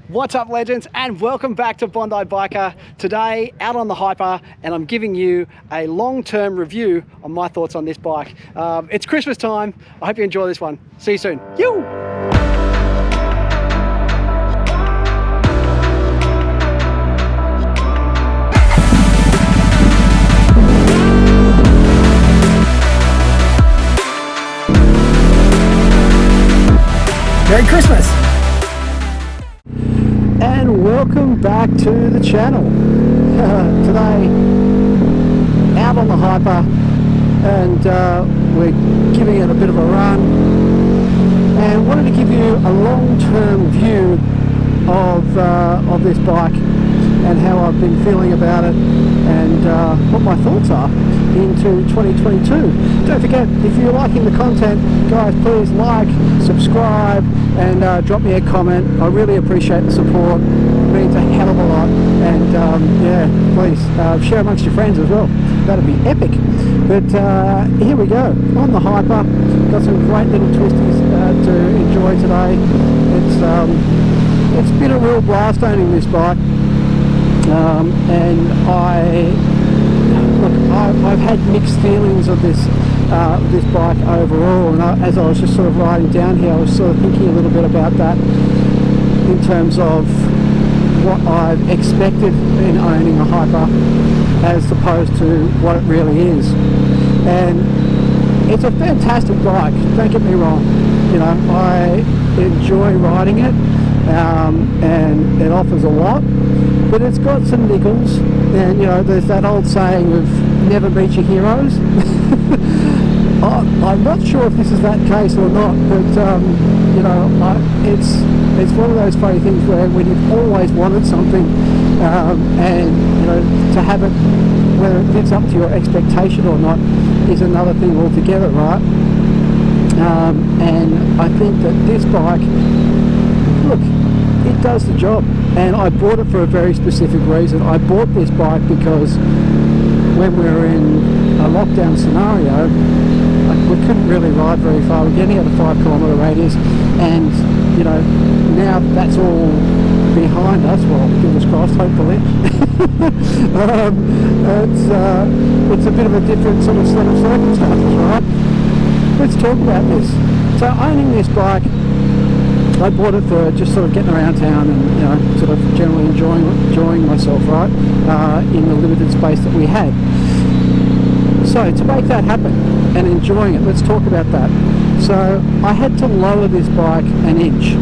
What's up, legends, and welcome back to Bondi Biker. Today out on the Hyper, and I'm giving you a long-term review on my thoughts on this bike. It's Christmas time. I hope you enjoy this one. See you soon. Yoo! Merry Christmas! And welcome back to the channel. Today, out on the Hyper, and we're giving it a bit of a run, and wanted to give you a long-term view of this bike and how I've been feeling about it, and what my thoughts are into 2022. Don't forget, if you're liking the content, guys, please like, subscribe, and drop me a comment. I really appreciate the support. It means a hell of a lot. And yeah, please share amongst your friends as well. That'd be epic. But here we go, on the Hyper. Got some great little twisties to enjoy today. It's been a real blast owning this bike. And I've had mixed feelings of this bike overall, and as I was just sort of riding down here, I was sort of thinking a little bit about that in terms of what I've expected in owning a Hyper as opposed to what it really is. And it's a fantastic bike, don't get me wrong. You know, I enjoy riding it, and it offers a lot, but it's got some niggles. And you know, there's that old saying of never meet your heroes. I'm not sure if this is that case or not, but you know, it's one of those funny things where when you've always wanted something, and you know, to have it, whether it lives up to your expectation or not, is another thing altogether, right? And I think that this bike, look, it does the job, and I bought it for a very specific reason. I bought this bike because when we were in a lockdown scenario, we couldn't really ride very far. We're getting at a 5 kilometre radius, and you know, now that's all behind us. Well, fingers crossed, hopefully. It's a bit of a different sort of set of circumstances, right? Let's talk about this. So owning this bike, I bought it for just sort of getting around town and, you know, sort of generally enjoying myself, right, in the limited space that we had. So to make that happen and enjoying it, let's talk about that. So I had to lower this bike an inch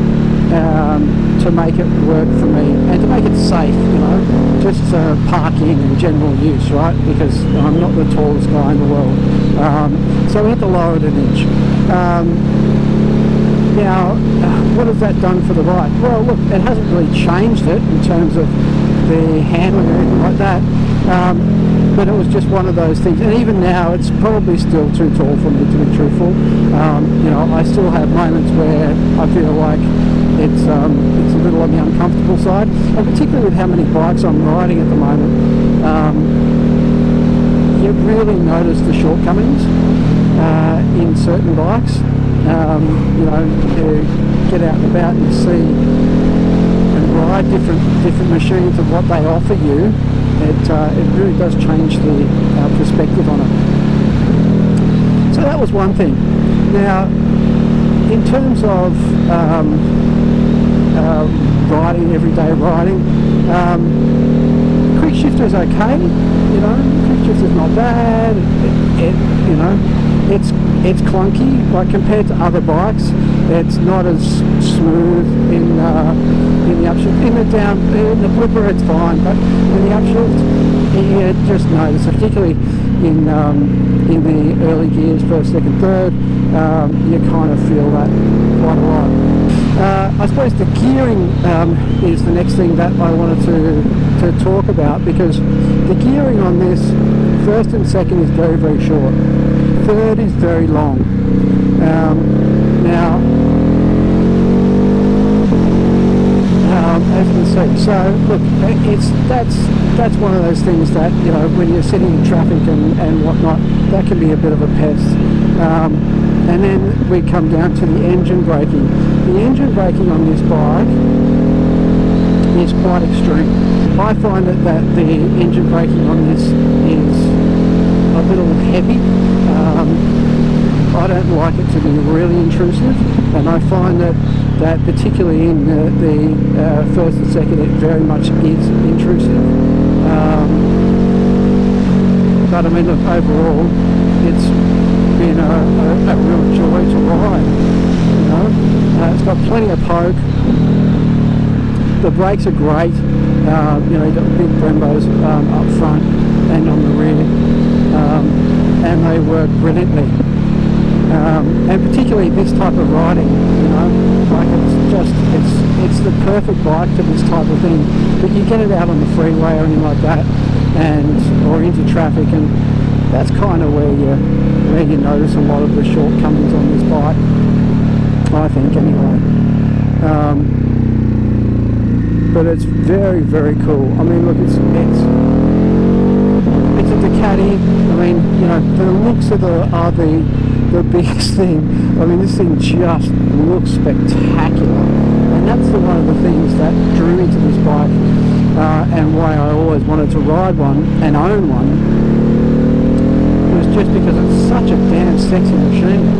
to make it work for me and to make it safe, you know, just parking and general use, right, because I'm not the tallest guy in the world. So we had to lower it an inch. Now, what has that done for the bike? Well, look, it hasn't really changed it in terms of the handling or anything like that, but it was just one of those things. And even now, it's probably still too tall for me, to be truthful. You know, I still have moments where I feel like it's a little on the uncomfortable side, and particularly with how many bikes I'm riding at the moment, you really notice the shortcomings in certain bikes. You know, you get out and about and see and ride different machines and what they offer you. It really does change the perspective on it. So that was one thing. Now, in terms of riding, everyday riding, quick shifter is okay. You know, quick shifter is not bad. You know, it's clunky, like compared to other bikes. It's not as smooth in the upshift. In the blipper it's fine, but in the upshift, you just notice, particularly in the early gears, first, second, third, you kind of feel that quite a lot. I suppose the gearing is the next thing that I wanted to talk about, because the gearing on this, first and second, is very, very short. Third is very long. Now, as you can see, so look, that's one of those things that, you know, when you're sitting in traffic and whatnot, that can be a bit of a pest. And then we come down to the engine braking. The engine braking on this bike is quite extreme. I find that the engine braking on this is a little heavy. I don't like it to be really intrusive, and I find that particularly in the first and second, it very much is intrusive. But I mean, look, overall, it's been a real joy to ride. You know, it's got plenty of poke. The brakes are great. You know, you've got big Brembos up front and on the rear, and they work brilliantly. And particularly this type of riding, you know, like it's the perfect bike for this type of thing. But you get it out on the freeway or anything like that, or into traffic, and that's kind of where you notice a lot of the shortcomings on this bike, I think, anyway. But it's very, very cool. I mean, look, it's a Ducati. I mean, you know, the looks are the biggest thing. I mean, this thing just looks spectacular, and that's one of the things that drew me to this bike, and why I always wanted to ride one and own one, was just because it's such a damn sexy machine.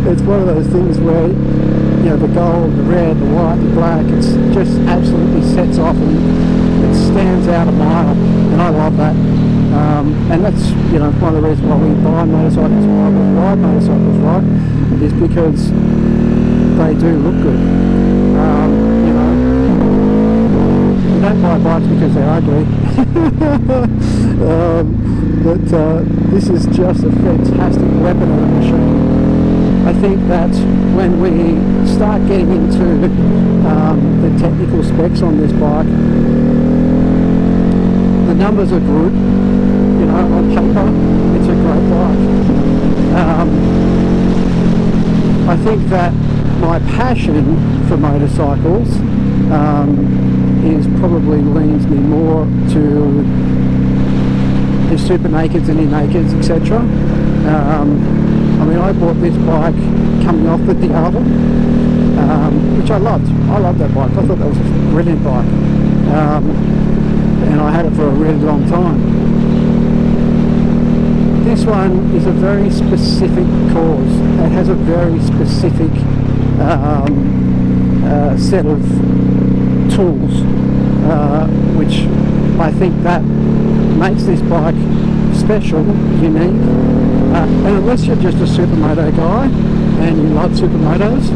It's one of those things where, you know, the gold, the red, the white, the black, it's just absolutely sets off and it stands out a mile, and I love that. And that's, you know, one of the reasons why we buy motorcycles, why we ride motorcycles, right, is because they do look good. You know, you don't buy bikes because they're ugly. But this is just a fantastic weapon of a machine. I think that when we start getting into the technical specs on this bike, the numbers are good. You know, on paper, it's a great bike. I think that my passion for motorcycles probably leans me more to your super nakeds and your nakeds, etc. I mean, I bought this bike coming off the Diablo, which I loved. I loved that bike. I thought that was a brilliant bike, and I had it for a really long time. This one is a very specific cause. It has a very specific set of tools, which I think that makes this bike special, unique. And unless you're just a supermoto guy and you love supermotos,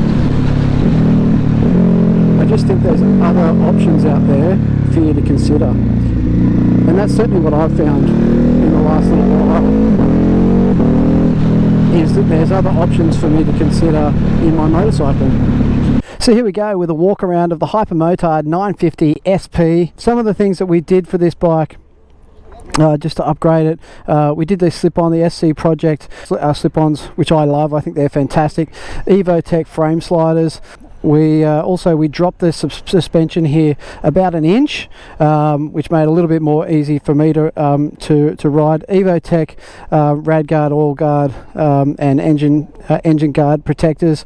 I just think there's other options out there for you to consider. And that's certainly what I've found in the last little while, is that there's other options for me to consider in my motorcycling. So here we go with a walk around of the Hypermotard 950 SP. Some of the things that we did for this bike, just to upgrade it, we did this slip-on, the SC Project slip-ons, which I love. I think they're fantastic. Evotech frame sliders. We dropped the suspension here about an inch, which made it a little bit more easy for me to ride. Evotech Radguard, oil guard, and engine guard protectors.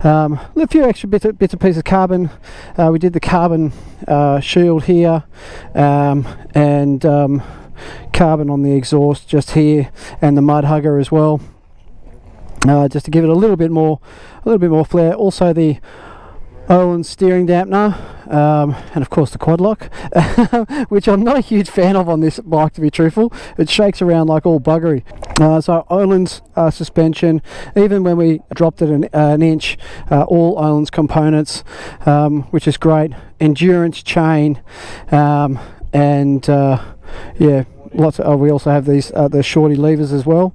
A few extra bits of pieces of carbon. We did the carbon shield here, and carbon on the exhaust just here, and the mud hugger as well, just to give it a little bit more flair. Also the Olin steering dampener, and of course the quad lock, which I'm not a huge fan of on this bike, to be truthful. It shakes around like all buggery. So Olin's suspension, even when we dropped it an inch, all Olin's components, which is great. Endurance chain, and yeah, lots of, we also have these the shorty levers as well,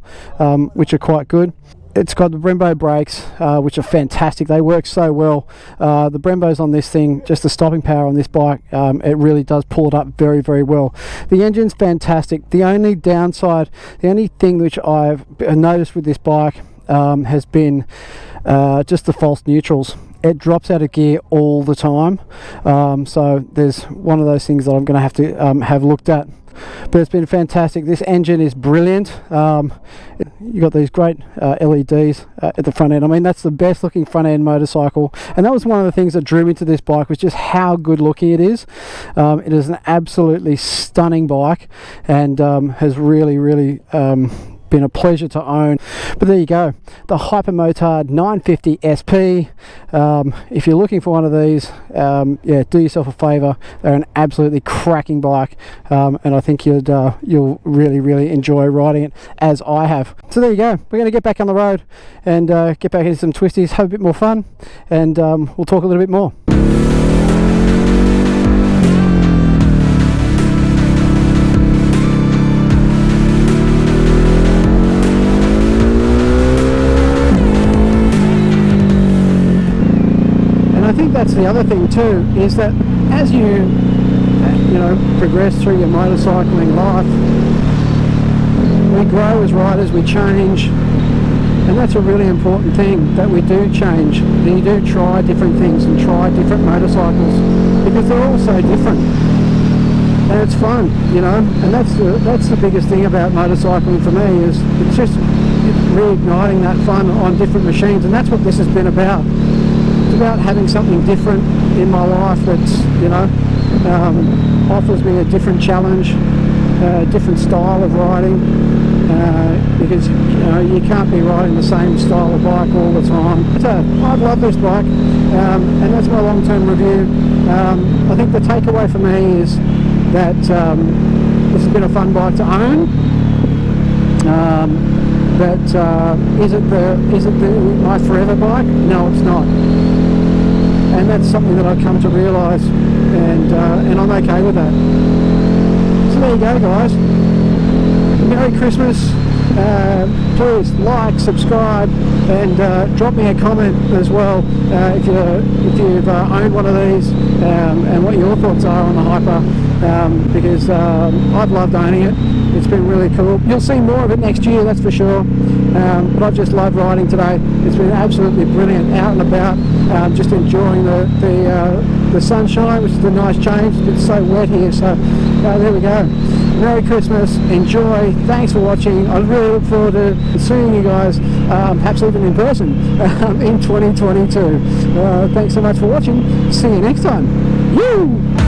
which are quite good. It's got the Brembo brakes, which are fantastic. They work so well. The Brembos on this thing, just the stopping power on this bike, it really does pull it up very, very well. The engine's fantastic. The only downside, the only thing which I've noticed with this bike has been just the false neutrals. It drops out of gear all the time. So there's one of those things that I'm going to have to have looked at. But it's been fantastic. This engine is brilliant. you got these great LEDs at the front end. I mean, that's the best looking front end motorcycle, and that was one of the things that drew me to this bike, was just how good looking it is. It is an absolutely stunning bike, and has really been a pleasure to own. But there you go, the Hypermotard 950 SP. If you're looking for one of these, yeah, do yourself a favor. They're an absolutely cracking bike, and I think you'll really enjoy riding it, as I have. So there you go, we're going to get back on the road and get back into some twisties, have a bit more fun, and we'll talk a little bit more. I think that's the other thing too, is that as you progress through your motorcycling life, we grow as riders, we change, and that's a really important thing, that we do change, and you do try different things and try different motorcycles, because they're all so different, and it's fun, and that's the biggest thing about motorcycling for me, is it's just reigniting that fun on different machines, and that's what this has been about. About having something different in my life that's offers me a different challenge, a different style of riding, because you can't be riding the same style of bike all the time. So I love this bike, and that's my long-term review. I think the takeaway for me is that this has been a fun bike to own, but is it my forever bike? No, it's not. And that's something that I've come to realise, and I'm okay with that. So there you go, guys. Merry Christmas. Please like, subscribe, and drop me a comment as well if you've owned one of these, and what your thoughts are on the Hyper, because I've loved owning it. It's been really cool. You'll see more of it next year, that's for sure. But I've just loved riding today. It's been absolutely brilliant, out and about, just enjoying the sunshine, which is a nice change. It's so wet here, so there we go. Merry Christmas, enjoy, thanks for watching. I really look forward to seeing you guys, perhaps even in person, in 2022. Thanks so much for watching. See you next time. Woo!